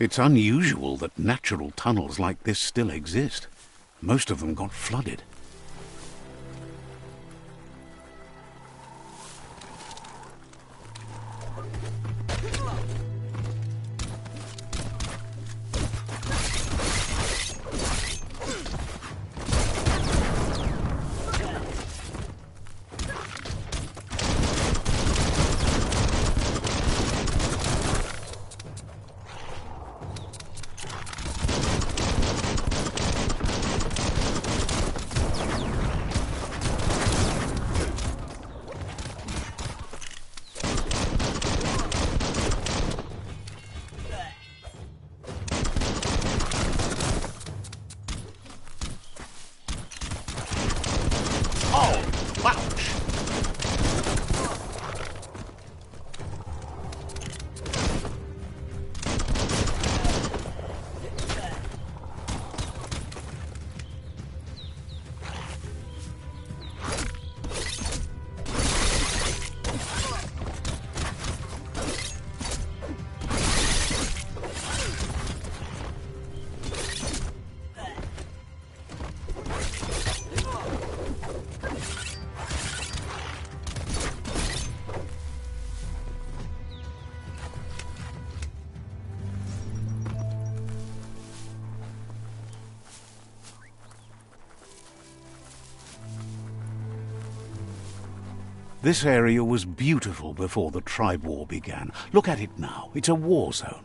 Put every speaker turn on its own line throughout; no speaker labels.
It's unusual that natural tunnels like this still exist. Most of them got flooded. This area was beautiful before the tribe war began. Look at it now. It's a war zone.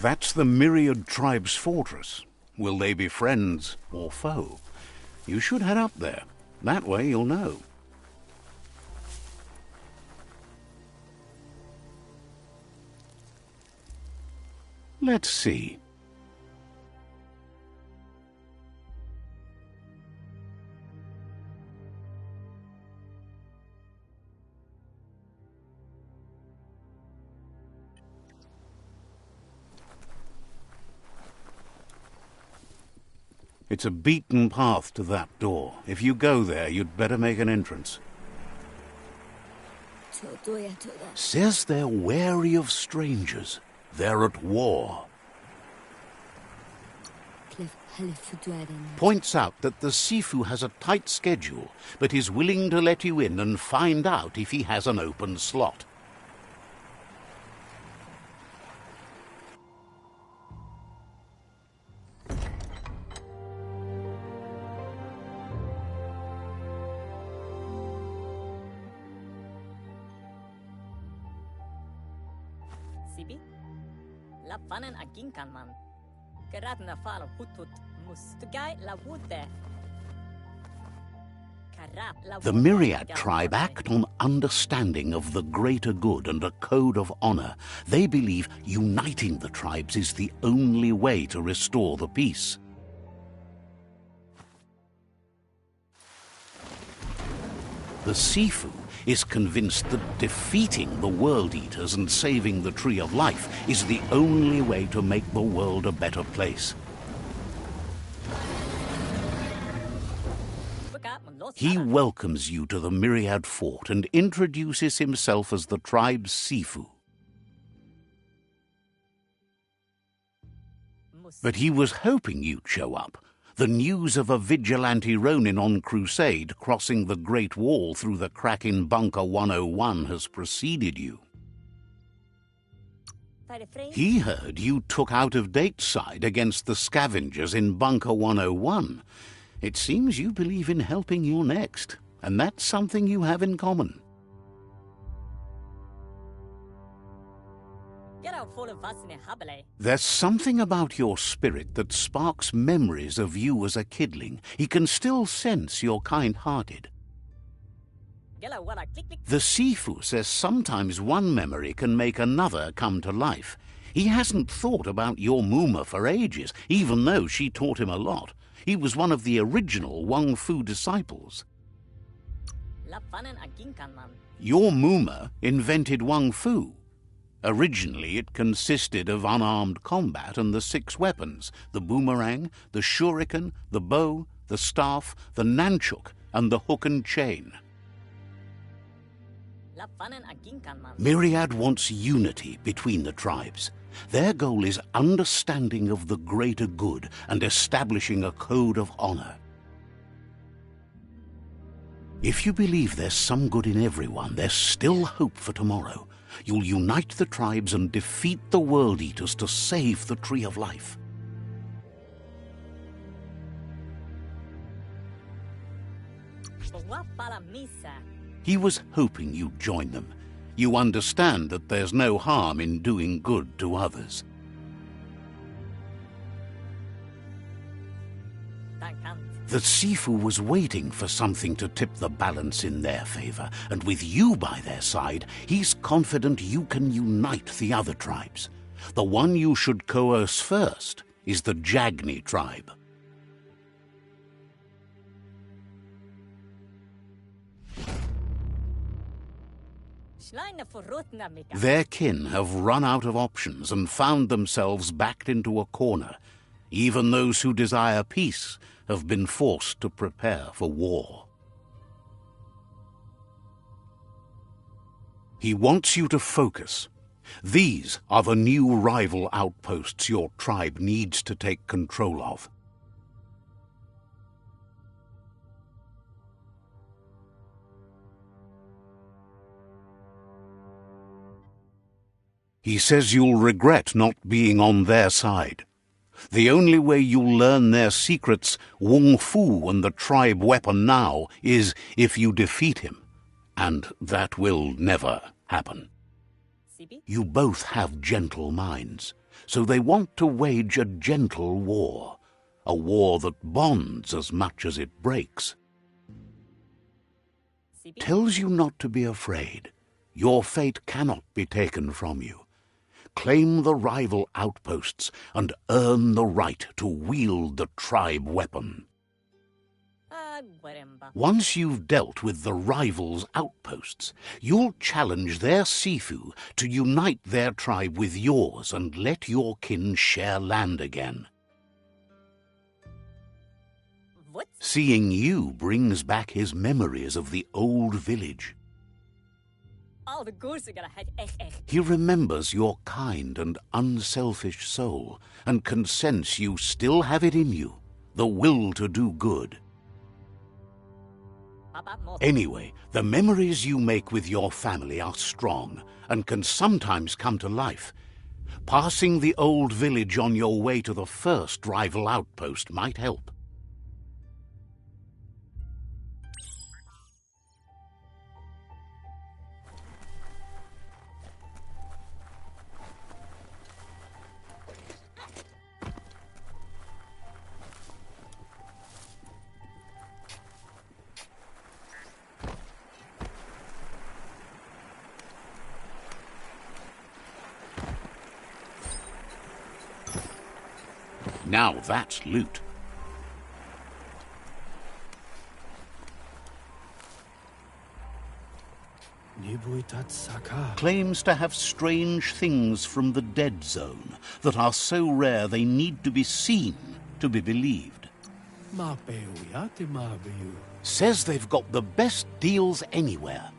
That's the Myriad Tribe's fortress. Will they be friends or foe? You should head up there. That way you'll know. Let's see. It's a beaten path to that door. If you go there, you'd better make an entrance. Says they're wary of strangers. They're at war. Points out that the Sifu has a tight schedule, but is willing to let you in and find out if he has an open slot. The Myriad tribe act on understanding of the greater good and a code of honor. They believe uniting the tribes is the only way to restore the peace. The Sifu is convinced that defeating the World Eaters and saving the Tree of Life is the only way to make the world a better place. He welcomes you to the Myriad Fort and introduces himself as the tribe's Sifu. But he was hoping you'd show up. The news of a vigilante Ronin on crusade crossing the Great Wall through the crack in Bunker 101 has preceded you. He heard you took out-of-date side against the scavengers in Bunker 101. It seems you believe in helping your next, and that's something you have in common. There's something about your spirit that sparks memories of you as a kidling. He can still sense you're kind-hearted. The Sifu says sometimes one memory can make another come to life. He hasn't thought about your Muma for ages, even though she taught him a lot. He was one of the original Wang Fu disciples. Your Muma invented Wang Fu. Originally, it consisted of unarmed combat and the 6 weapons: the boomerang, the shuriken, the bow, the staff, the nunchuk, and the hook and chain. Myriad wants unity between the tribes. Their goal is understanding of the greater good and establishing a code of honor. If you believe there's some good in everyone, there's still hope for tomorrow. You'll unite the tribes and defeat the World Eaters to save the Tree of Life. He was hoping you'd join them. You understand that there's no harm in doing good to others. The Sifu was waiting for something to tip the balance in their favor, and with you by their side, he's confident you can unite the other tribes. The one you should coerce first is the Jagni tribe. Their kin have run out of options and found themselves backed into a corner. Even those who desire peace have been forced to prepare for war. He wants you to focus. These are the new rival outposts your tribe needs to take control of. He says you'll regret not being on their side. The only way you'll learn their secrets, Wung Fu and the tribe weapon now, is if you defeat him. And that will never happen. You both have gentle minds, so they want to wage a gentle war. A war that bonds as much as it breaks. Tells you not to be afraid. Your fate cannot be taken from you. Claim the rival outposts and earn the right to wield the tribe weapon. Once you've dealt with the rivals' outposts, you'll challenge their Sifu to unite their tribe with yours and let your kin share land again. Seeing you brings back his memories of the old village. He remembers your kind and unselfish soul and can sense you still have it in you, the will to do good. Anyway, the memories you make with your family are strong and can sometimes come to life. Passing the old village on your way to the first rival outpost might help. Now that's loot. Claims to have strange things from the dead zone that are so rare they need to be seen to be believed. Says they've got the best deals anywhere.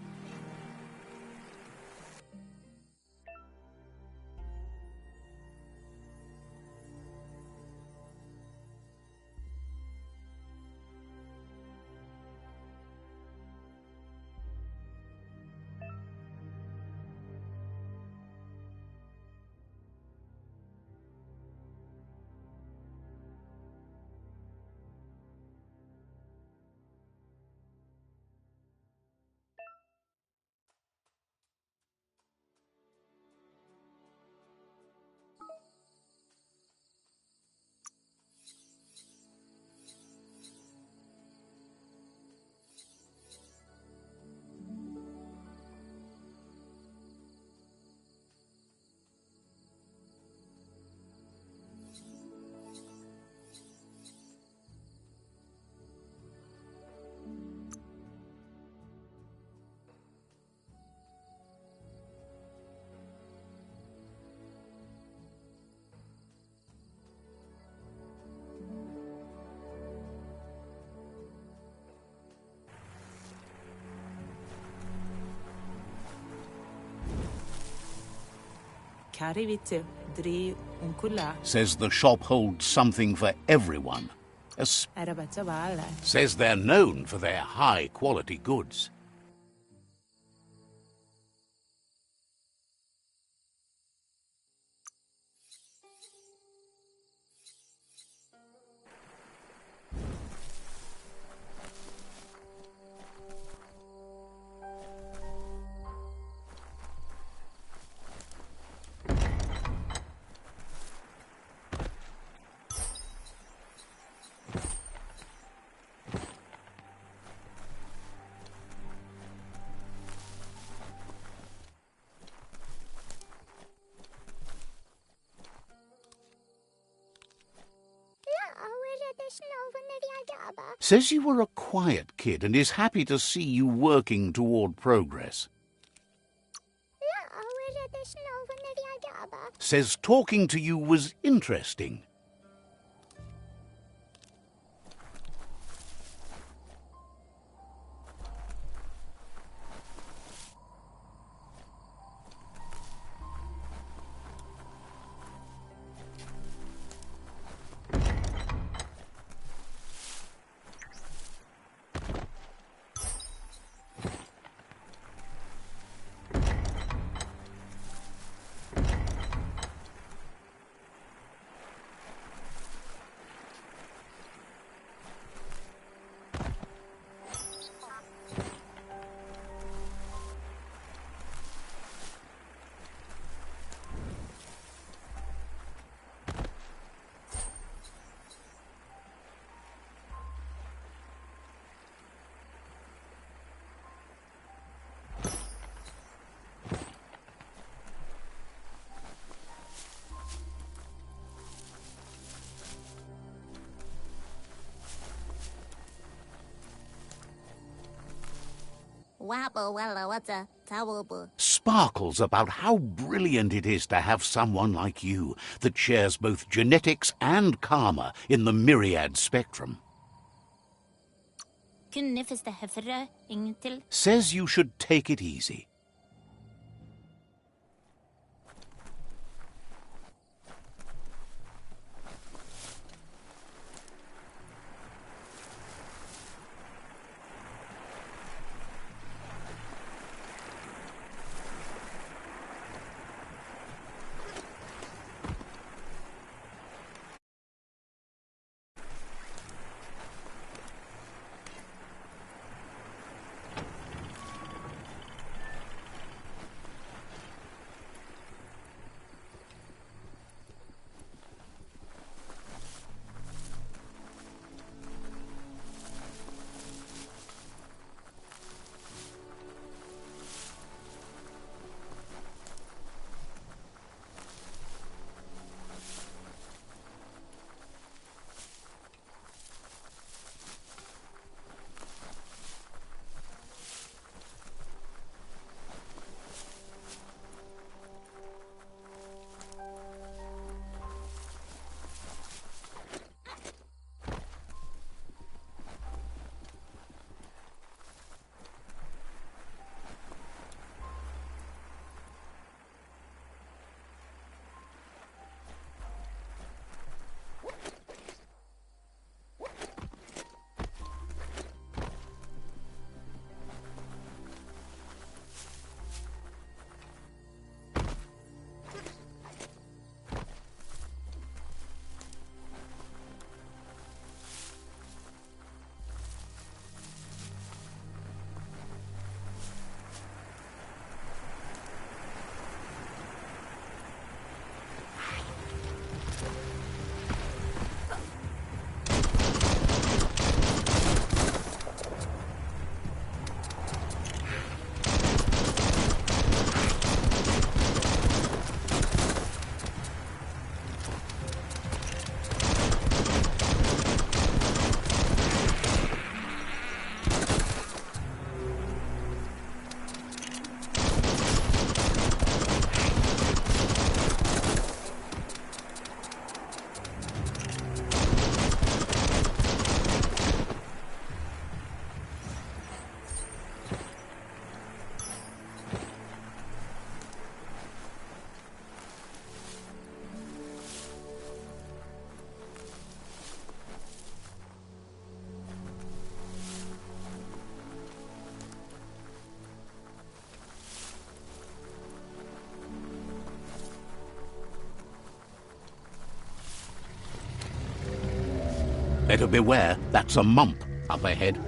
Says the shop holds something for everyone. Says they're known for their high-quality goods. Says you were a quiet kid and is happy to see you working toward progress. Says talking to you was interesting. Sparkles about how brilliant it is to have someone like you that shares both genetics and karma in the myriad spectrum. Says you should take it easy. Better beware, that's a mump up ahead.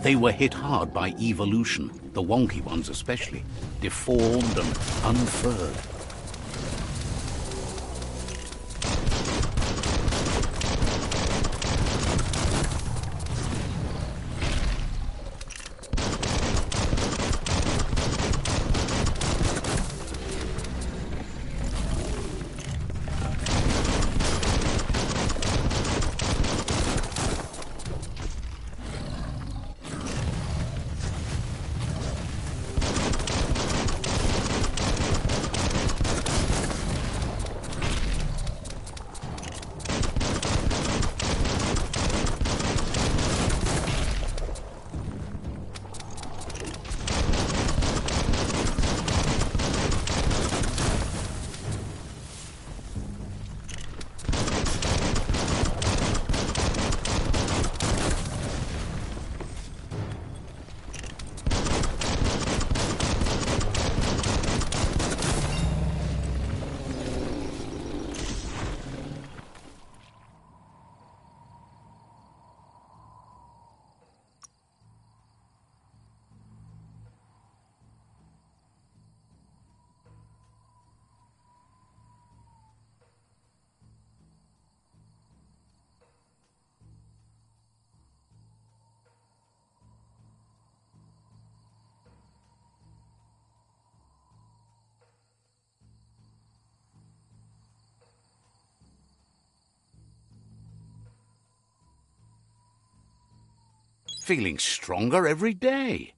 They were hit hard by evolution, the wonky ones especially, deformed and unfurred. Feeling stronger every day.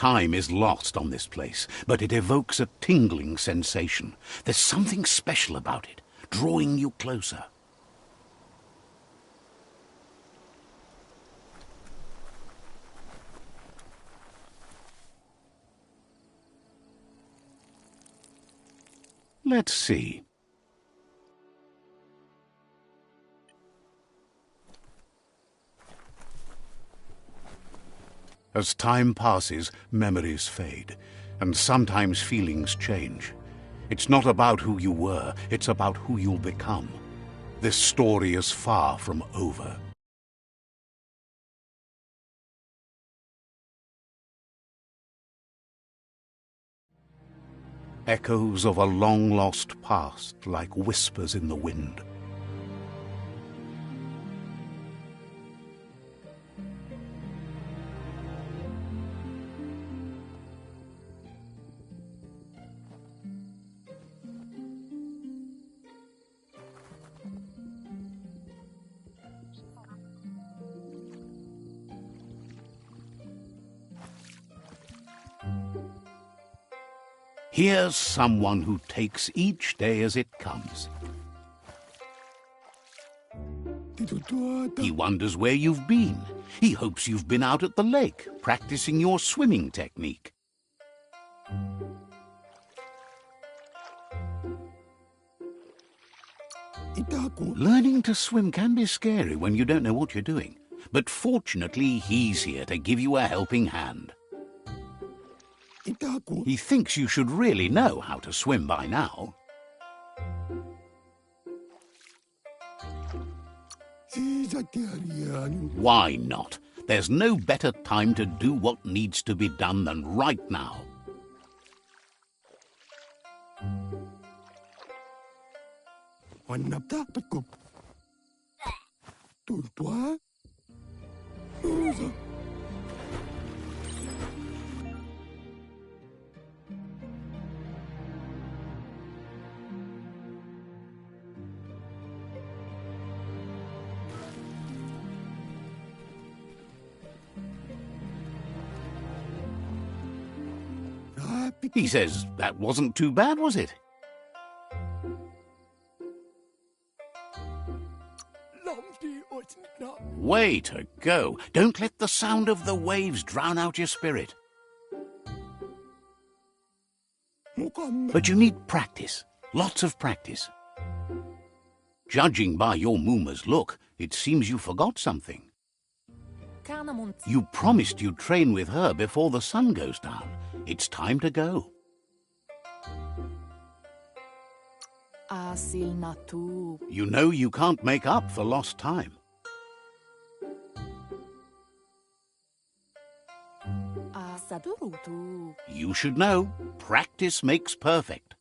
Time is lost on this place, but it evokes a tingling sensation. There's something special about it, drawing you closer. Let's see. As time passes, memories fade, and sometimes feelings change. It's not about who you were, it's about who you'll become. This story is far from over. Echoes of a long-lost past, like whispers in the wind. Here's someone who takes each day as it comes. He wonders where you've been. He hopes you've been out at the lake, practicing your swimming technique. Learning to swim can be scary when you don't know what you're doing, but fortunately he's here to give you a helping hand. He thinks you should really know how to swim by now. Why not? There's no better time to do what needs to be done than right now. He says, that wasn't too bad, was it? Way to go. Don't let the sound of the waves drown out your spirit. But you need practice. Lots of practice. Judging by your Mooma's look, it seems you forgot something. You promised you'd train with her before the sun goes down. It's time to go. You know you can't make up for lost time. You should know, practice makes perfect.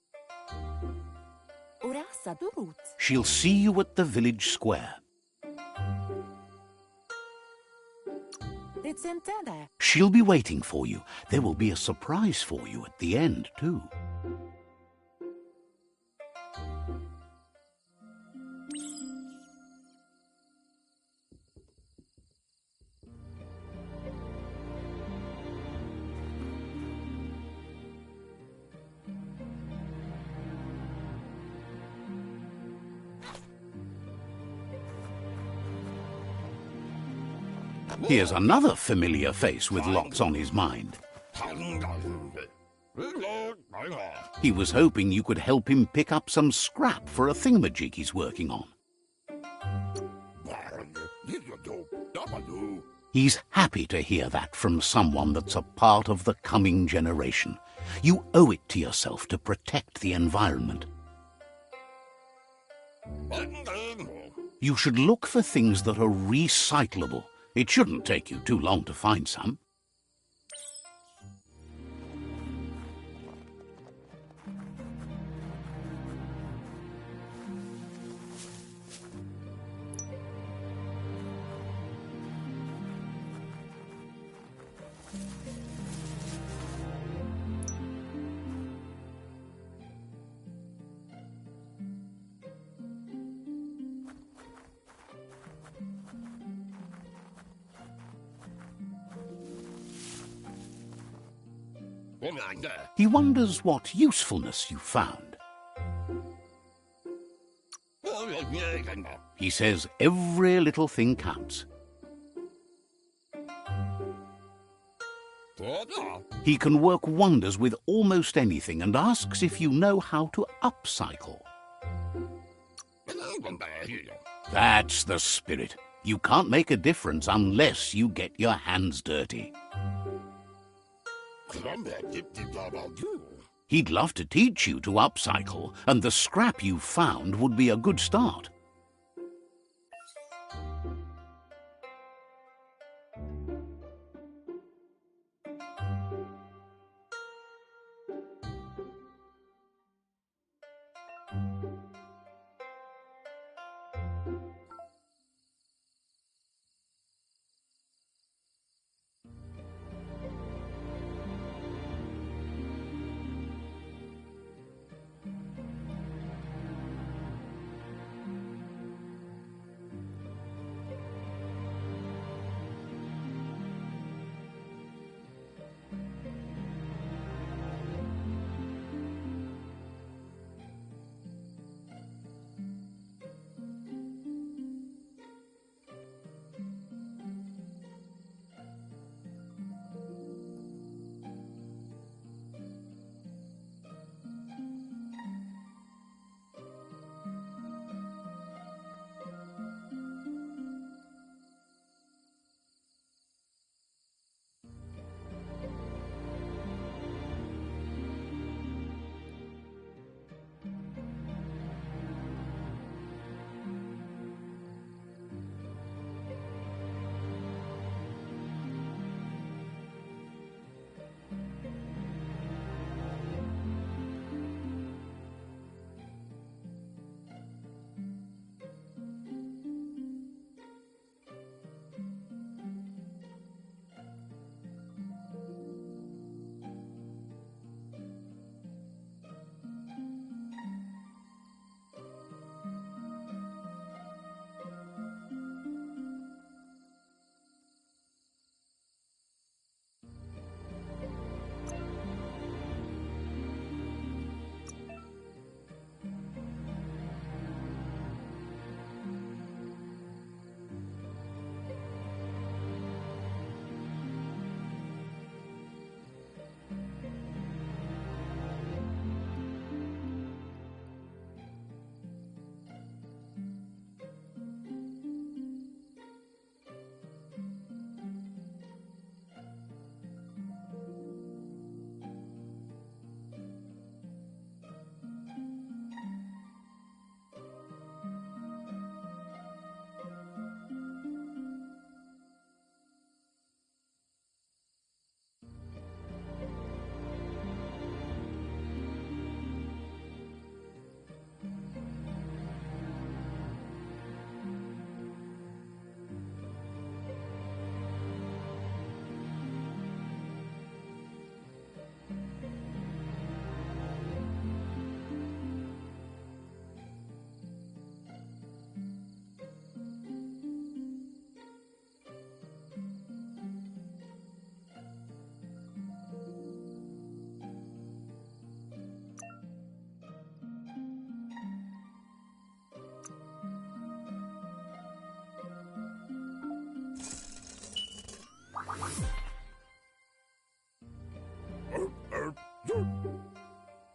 She'll see you at the village square. She'll be waiting for you. There will be a surprise for you at the end, too. Here's another familiar face with lots on his mind. He was hoping you could help him pick up some scrap for a thingamajig he's working on. He's happy to hear that from someone that's a part of the coming generation. You owe it to yourself to protect the environment. You should look for things that are recyclable. It shouldn't take you too long to find some. He wonders what usefulness you found. He says every little thing counts. He can work wonders with almost anything and asks if you know how to upcycle. That's the spirit. You can't make a difference unless you get your hands dirty. He'd love to teach you to upcycle, and the scrap you found would be a good start.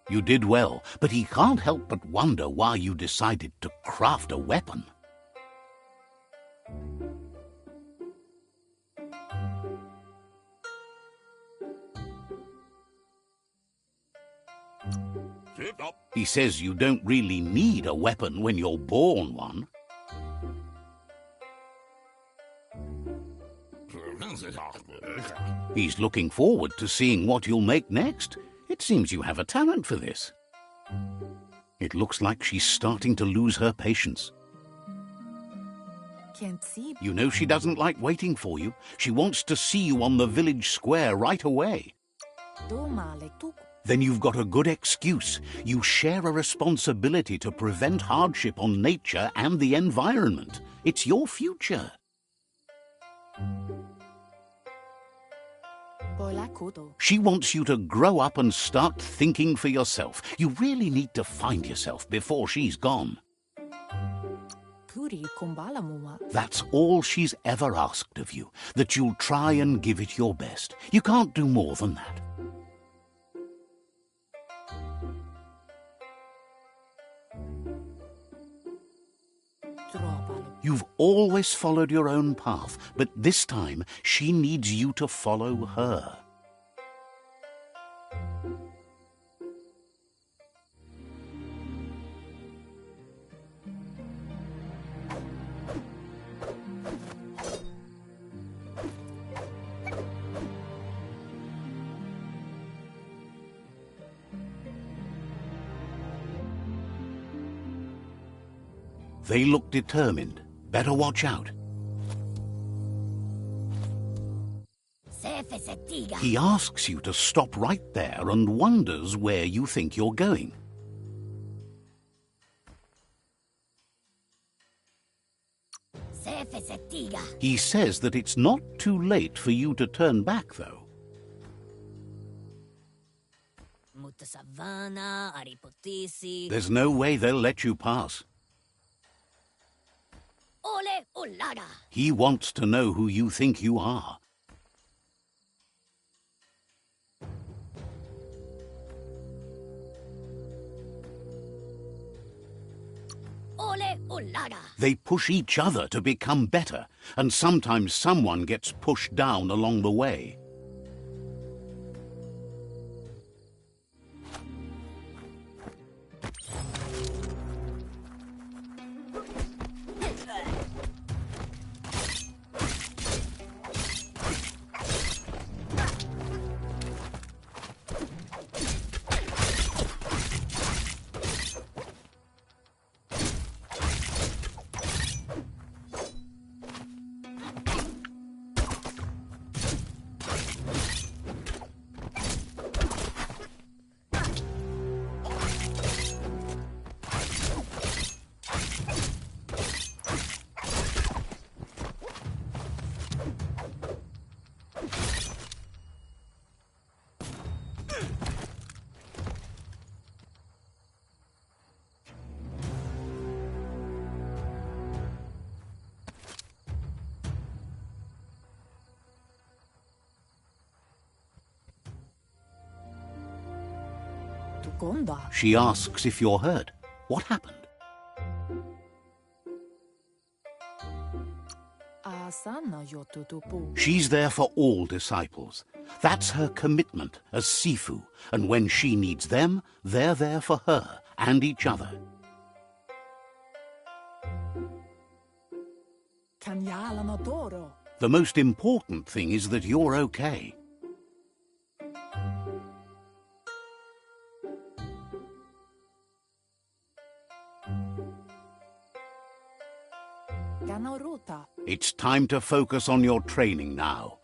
You did well, but he can't help but wonder why you decided to craft a weapon. He says you don't really need a weapon when you're born one. He's looking forward to seeing what you'll make next. It seems you have a talent for this. It looks like she's starting to lose her patience.
Can't see.
You know she doesn't like waiting for you. She wants to see you on the village square right away. Then you've got a good excuse. You share a responsibility to prevent hardship on nature and the environment. It's your future. She wants you to grow up and start thinking for yourself. You really need to find yourself before she's gone. That's all she's ever asked of you, that you'll try and give it your best. You can't do more than that. You've always followed your own path, but this time she needs you to follow her. They look determined. Better watch out. He asks you to stop right there and wonders where you think you're going. He says that it's not too late for you to turn back, though. There's no way they'll let you pass. He wants to know who you think you are. They push each other to become better, and sometimes someone gets pushed down along the way. She asks if you're hurt. What happened? She's there for all disciples. That's her commitment as Sifu, and when she needs them, they're there for her and each other. The most important thing is that you're okay. It's time to focus on your training now.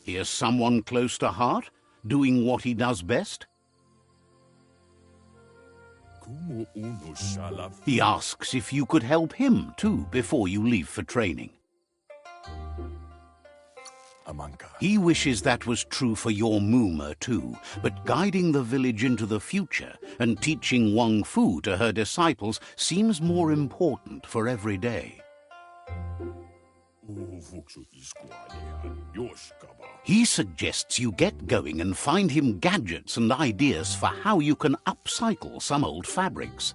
Here's someone close to heart, doing what he does best. He asks if you could help him too before you leave for training. He wishes that was true for your Mooma too, but guiding the village into the future and teaching Wang Fu to her disciples seems more important for every day. He suggests you get going and find him gadgets and ideas for how you can upcycle some old fabrics.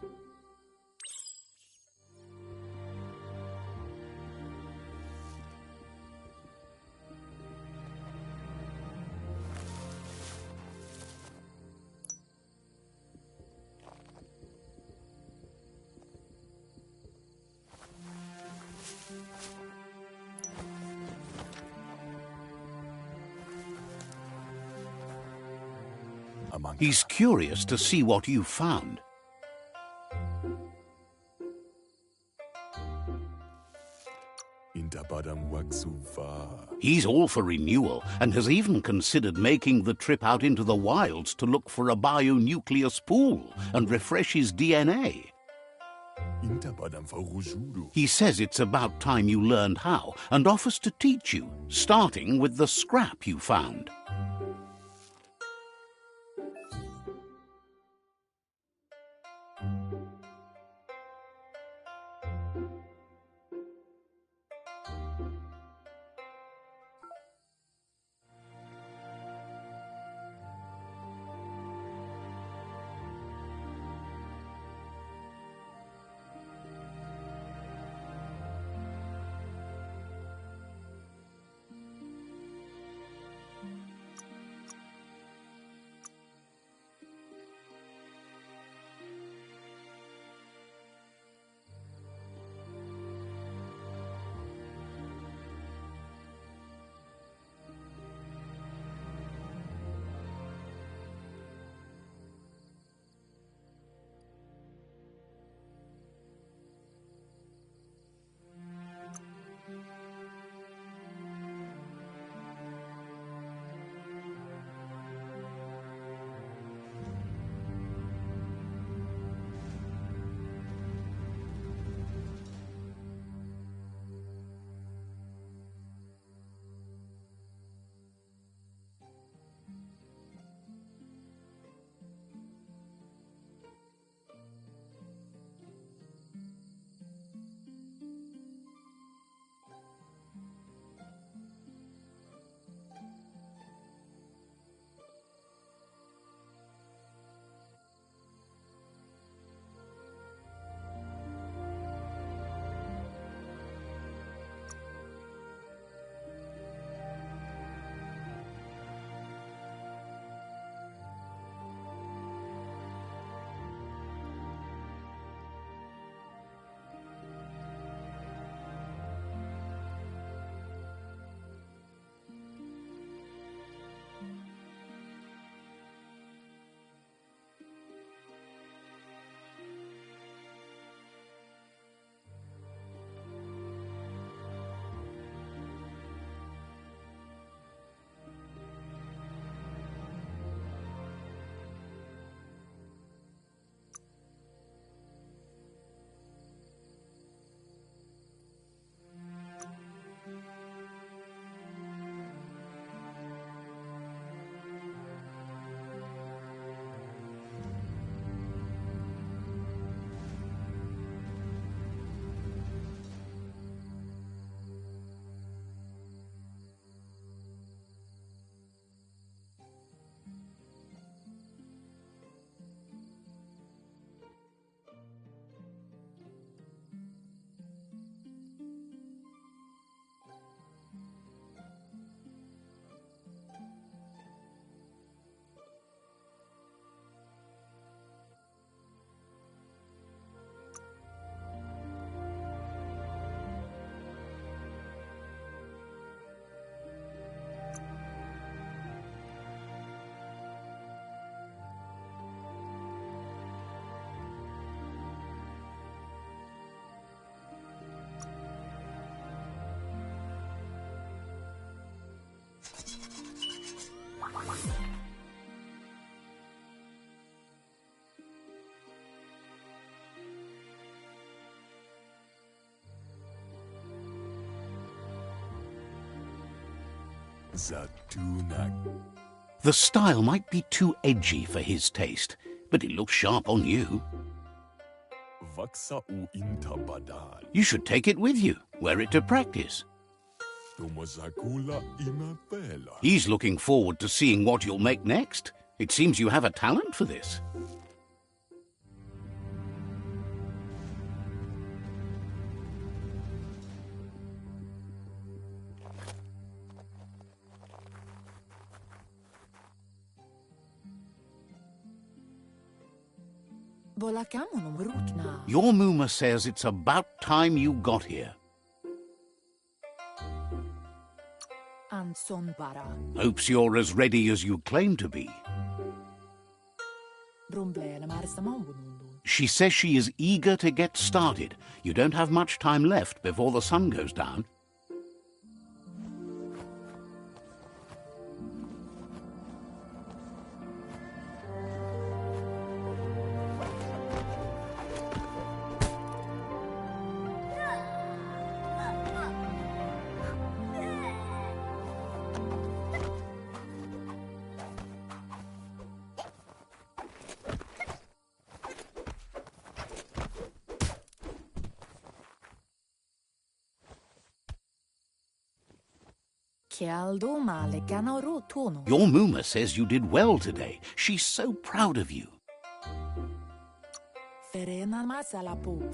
He's curious to see what you've found. He's all for renewal and has even considered making the trip out into the wilds to look for a bionucleus pool and refresh his DNA. He says it's about time you learned how and offers to teach you, starting with the scrap you found. The style might be too edgy for his taste, but it looks sharp on you. You should take it with you, wear it to practice. He's looking forward to seeing what you'll make next. It seems you have a talent for this. Your Muma says it's about time you got here. Hopes you're as ready as you claim to be. She says she is eager to get started. You don't have much time left before the sun goes down. Your Muma says you did well today. She's so proud of you.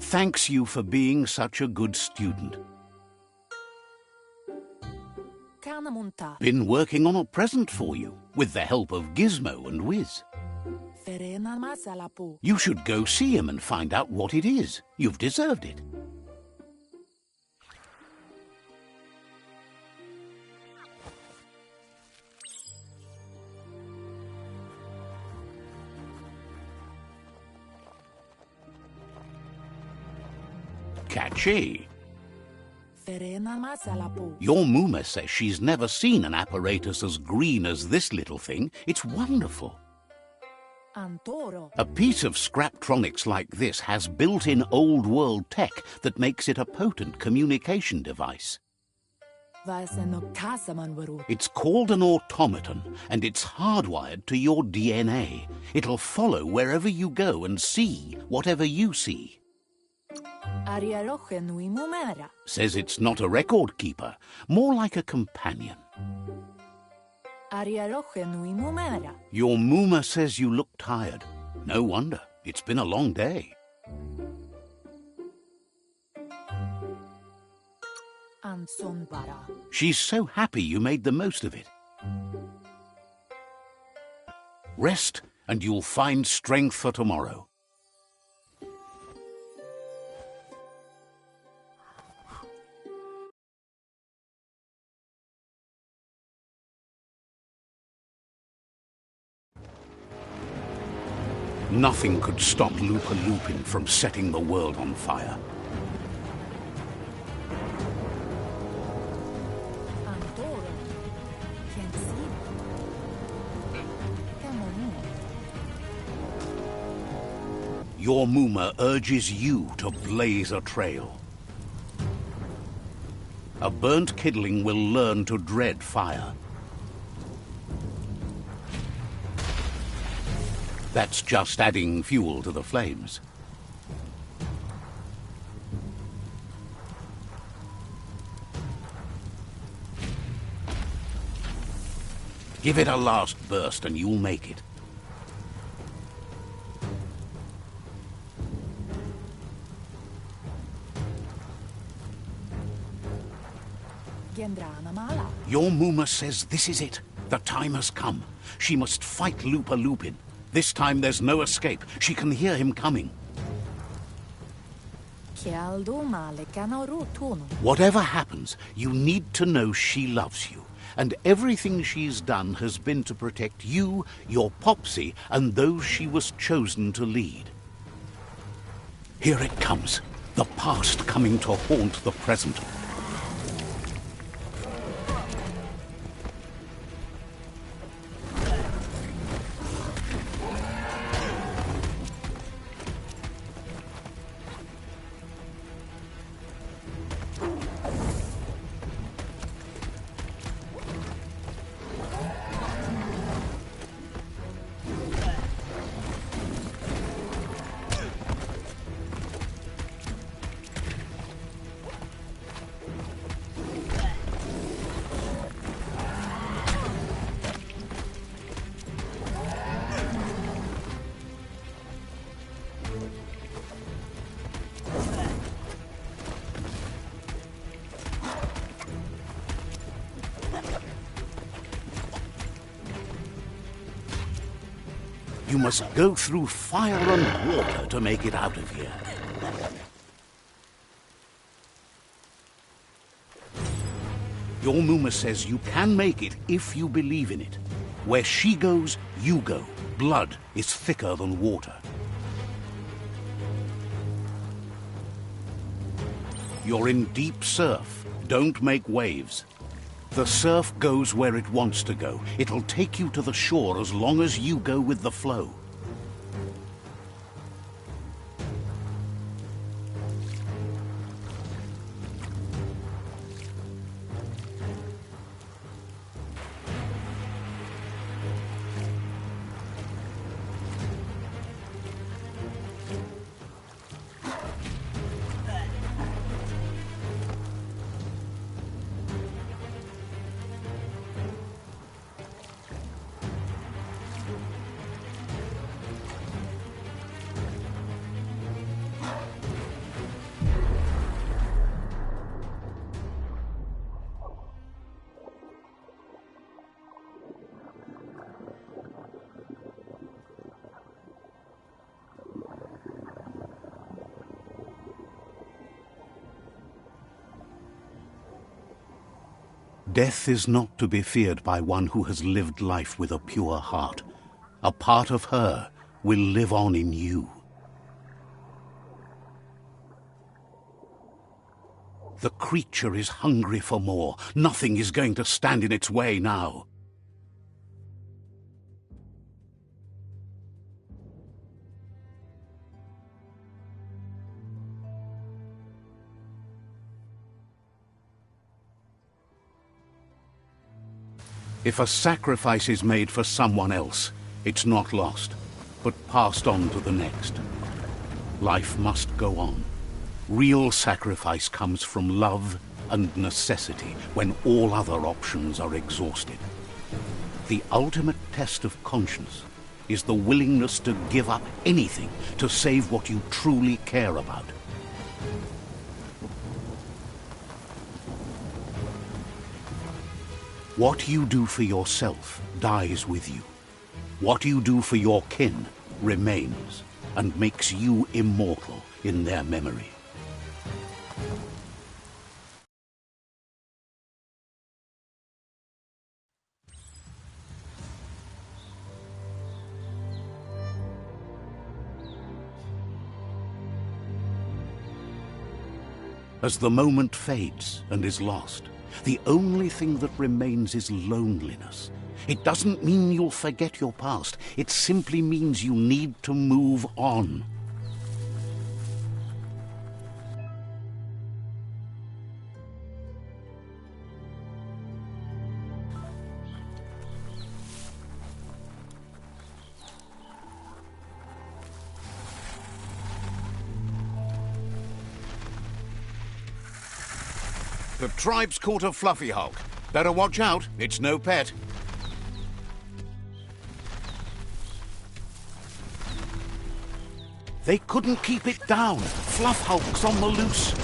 Thanks you for being such a good student. Been working on a present for you, with the help of Gizmo and Wiz. You should go see him and find out what it is. You've deserved it. Catchy. Your Muma says she's never seen an apparatus as green as this little thing. It's wonderful. A piece of Scraptronics like this has built-in old-world tech that makes it a potent communication device. It's called an automaton, and it's hardwired to your DNA. It'll follow wherever you go and see whatever you see. Says it's not a record keeper, more like a companion. Your Muma says you look tired. No wonder, it's been a long day. She's so happy you made the most of it. Rest and you'll find strength for tomorrow. Nothing could stop Lupa Lupin from setting the world on fire. Your Muma urges you to blaze a trail. A burnt kidling will learn to dread fire. That's just adding fuel to the flames. Give it a last burst and you'll make it. Your Muma says this is it. The time has come. She must fight Lupa Lupin. This time there's no escape. She can hear him coming. Whatever happens, you need to know she loves you. And everything she's done has been to protect you, your Popsy, and those she was chosen to lead. Here it comes. The past coming to haunt the present. You must go through fire and water to make it out of here. Your Muma says you can make it if you believe in it. Where she goes, you go. Blood is thicker than water. You're in deep surf. Don't make waves. The surf goes where it wants to go. It'll take you to the shore as long as you go with the flow. Death is not to be feared by one who has lived life with a pure heart. A part of her will live on in you. The creature is hungry for more. Nothing is going to stand in its way now. If a sacrifice is made for someone else, it's not lost, but passed on to the next. Life must go on. Real sacrifice comes from love and necessity when all other options are exhausted. The ultimate test of conscience is the willingness to give up anything to save what you truly care about. What you do for yourself dies with you. What you do for your kin remains and makes you immortal in their memory. As the moment fades and is lost, the only thing that remains is loneliness. It doesn't mean you'll forget your past. It simply means you need to move on. The tribe's caught a fluffy hulk. Better watch out, it's no pet. They couldn't keep it down. Fluff hulk's on the loose.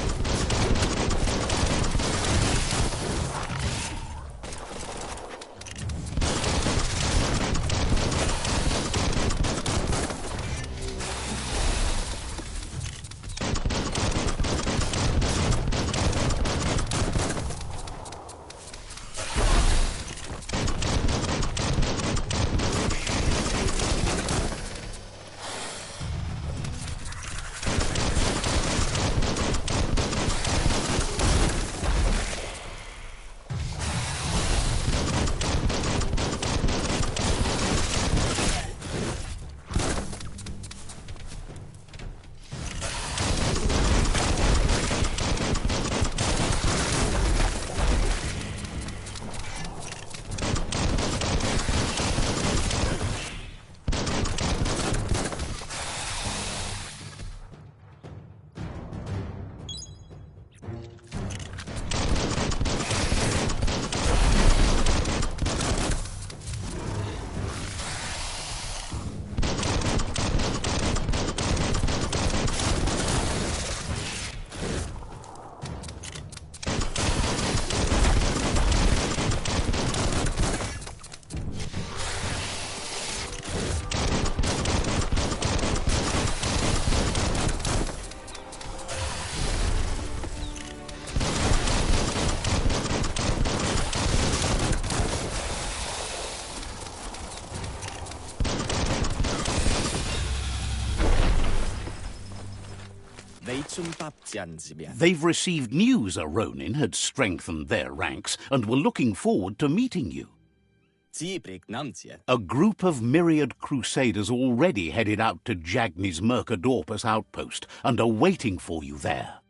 They've received news a Ronin had strengthened their ranks and were looking forward to meeting you. A group of myriad crusaders already headed out to Jagni's Mercadorpus outpost and are waiting for you there.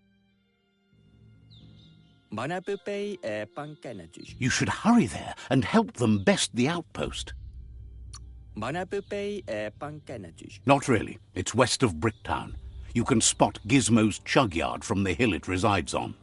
You should hurry there and help them best the outpost. Not really. It's west of Bricktown. You can spot Gizmo's chug yard from the hill it resides on.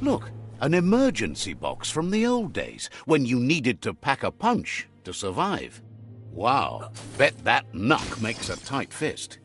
Look, an emergency box from the old days, when you needed to pack a punch to survive. Wow, bet that knuck makes a tight fist.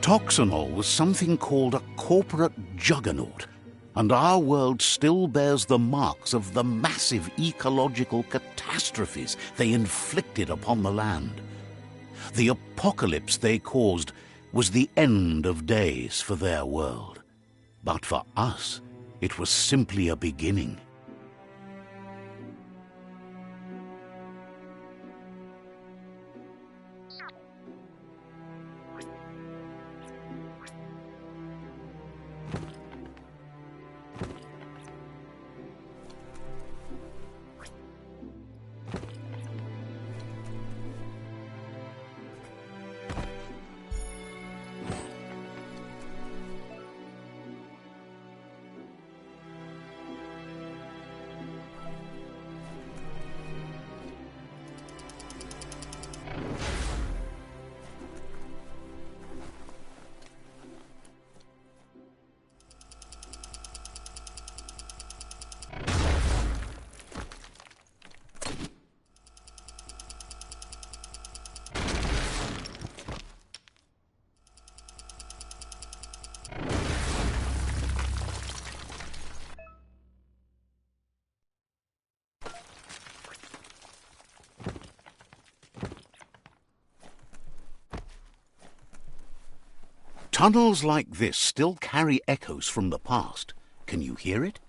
Toxanol was something called a corporate juggernaut, and our world still bears the marks of the massive ecological catastrophes they inflicted upon the land. The apocalypse they caused was the end of days for their world. But for us, it was simply a beginning. Tunnels like this still carry echoes from the past. Can you hear it?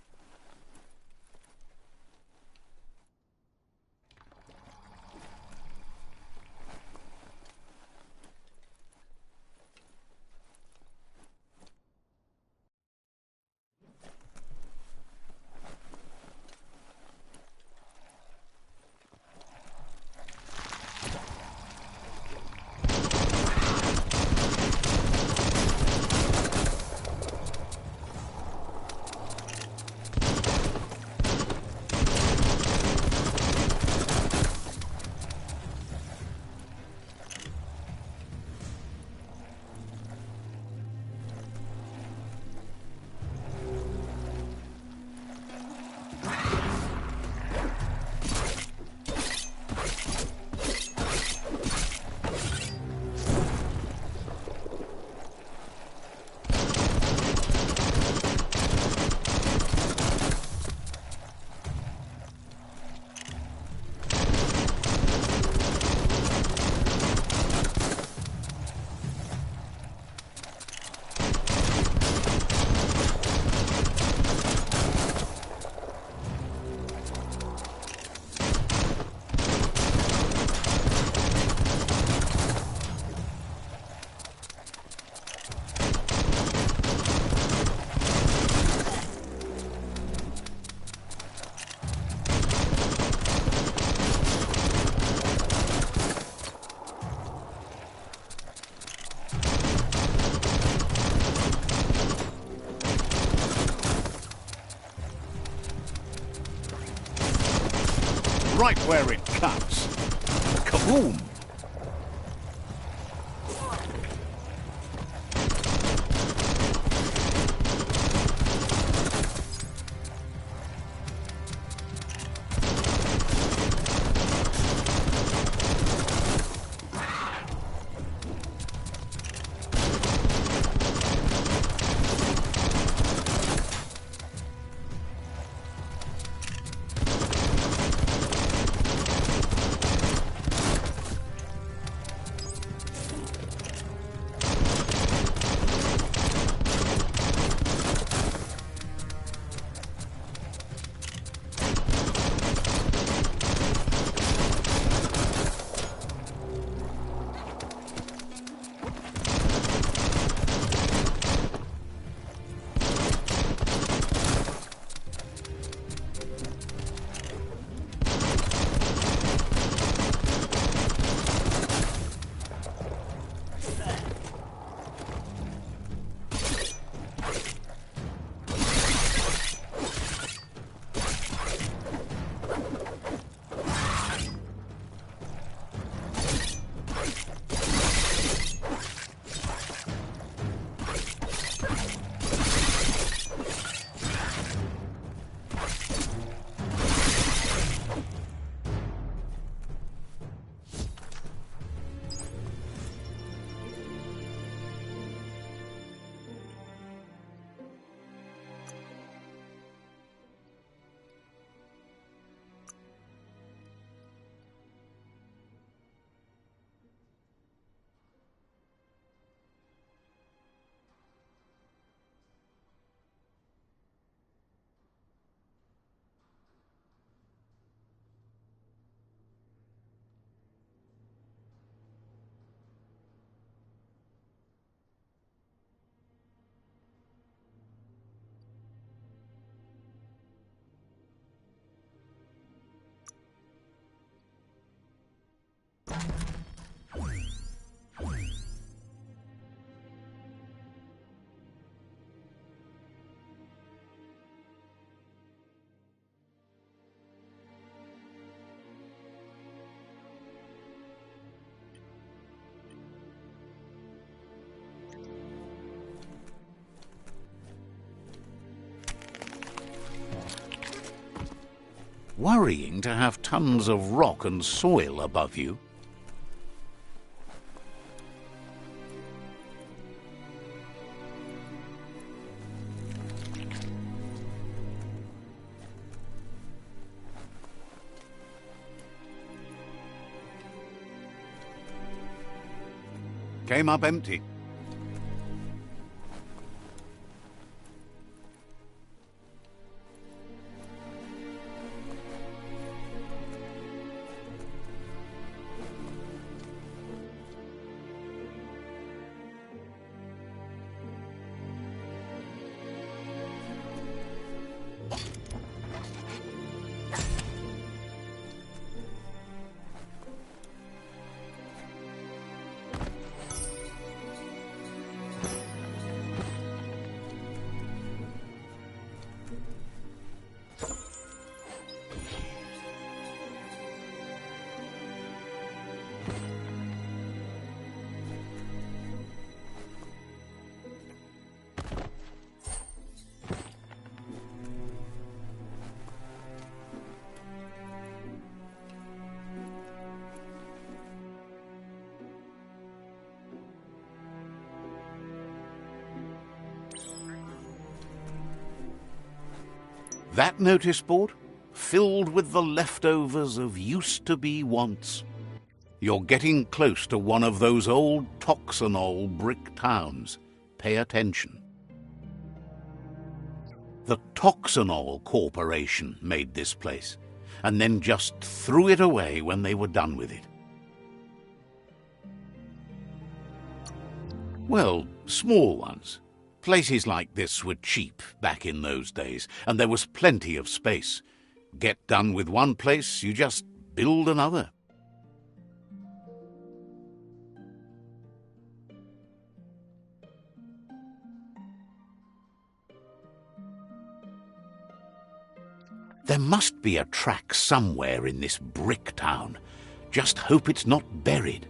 Right where it cuts. Kaboom! Worrying to have tons of rock and soil above you. Came up empty. That notice board? Filled with the leftovers of used-to-be wants. You're getting close to one of those old Toxanol brick towns. Pay attention. The Toxanol Corporation made this place, and then just threw it away when they were done with it. Well, small ones. Places like this were cheap back in those days, and there was plenty of space. Get done with one place, you just build another. There must be a track somewhere in this brick town. Just hope it's not buried.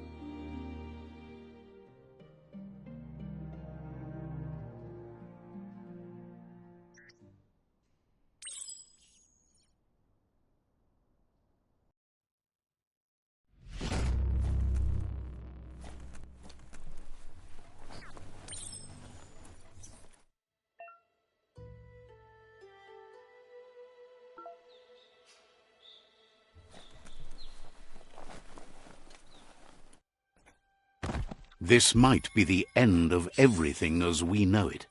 This might be the end of everything as we know it.